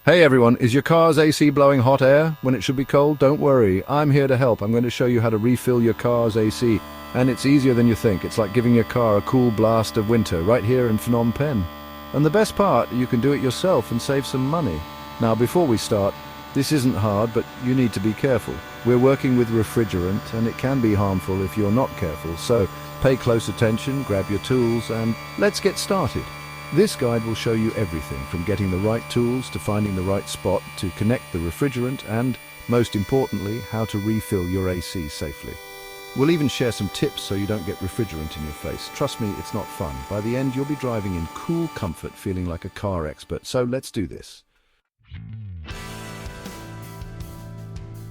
Hey everyone, is your car's AC blowing hot air when it should be cold? Don't worry, I'm here to help. I'm going to show you how to refill your car's AC. And it's easier than you think. It's like giving your car a cool blast of winter right here in Phnom Penh. And the best part, you can do it yourself and save some money. Now before we start, this isn't hard, but you need to be careful. We're working with refrigerant and it can be harmful if you're not careful. So pay close attention, grab your tools, and let's get started. This guide will show you everything from getting the right tools to finding the right spot to connect the refrigerant and, most importantly, how to refill your AC safely. We'll even share some tips so you don't get refrigerant in your face. Trust me, it's not fun. By the end, you'll be driving in cool comfort, feeling like a car expert. So let's do this.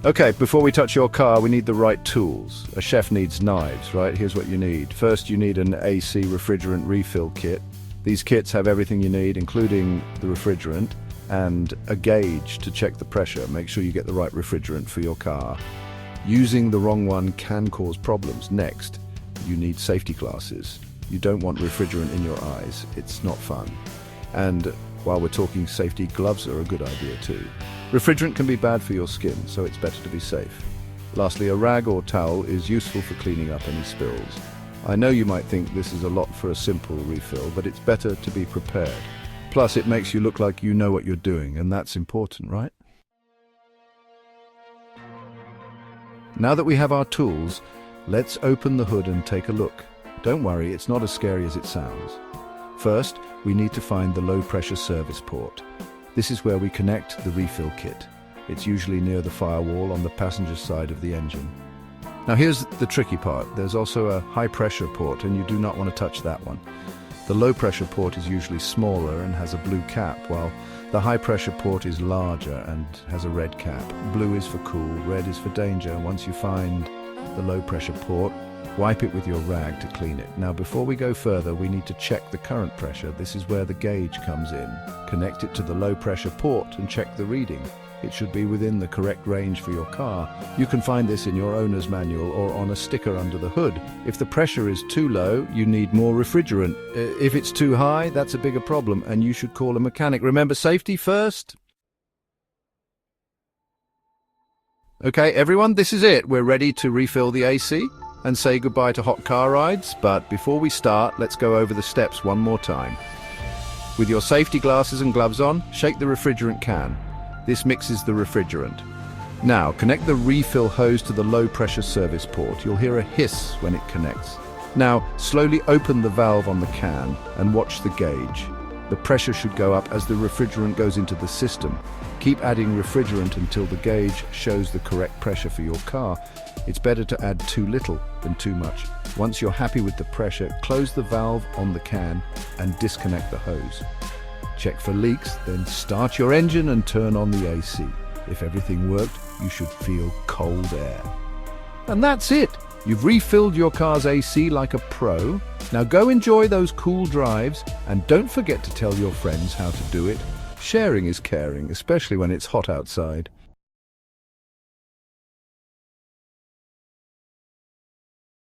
Okay, before we touch your car, we need the right tools. A chef needs knives, right? Here's what you need. First, you need an AC refrigerant refill kit. These kits have everything you need, including the refrigerant and a gauge to check the pressure. Make sure you get the right refrigerant for your car. Using the wrong one can cause problems. Next, you need safety glasses. You don't want refrigerant in your eyes. It's not fun. And while we're talking safety, gloves are a good idea too. Refrigerant can be bad for your skin, so it's better to be safe. Lastly, a rag or towel is useful for cleaning up any spills. I know you might think this is a lot for a simple refill, but it's better to be prepared. Plus, it makes you look like you know what you're doing, and that's important, right? Now that we have our tools, let's open the hood and take a look. Don't worry, it's not as scary as it sounds. First, we need to find the low-pressure service port. This is where we connect the refill kit. It's usually near the firewall on the passenger side of the engine. Now here's the tricky part. There's also a high-pressure port, and you do not want to touch that one. The low-pressure port is usually smaller and has a blue cap, while the high-pressure port is larger and has a red cap. Blue is for cool, red is for danger. Once you find the low-pressure port, wipe it with your rag to clean it. Now before we go further, we need to check the current pressure. This is where the gauge comes in. Connect it to the low-pressure port and check the reading. It should be within the correct range for your car. You can find this in your owner's manual or on a sticker under the hood. If the pressure is too low, you need more refrigerant. If it's too high, that's a bigger problem, and you should call a mechanic. Remember, safety first. Okay, everyone, this is it. We're ready to refill the AC and say goodbye to hot car rides. But before we start, let's go over the steps one more time. With your safety glasses and gloves on, shake the refrigerant can. This mixes the refrigerant. Now, connect the refill hose to the low-pressure service port. You'll hear a hiss when it connects. Now, slowly open the valve on the can and watch the gauge. The pressure should go up as the refrigerant goes into the system. Keep adding refrigerant until the gauge shows the correct pressure for your car. It's better to add too little than too much. Once you're happy with the pressure, close the valve on the can and disconnect the hose. Check for leaks, then start your engine and turn on the AC. If everything worked, you should feel cold air. And that's it! You've refilled your car's AC like a pro. Now go enjoy those cool drives, and don't forget to tell your friends how to do it. Sharing is caring, especially when it's hot outside.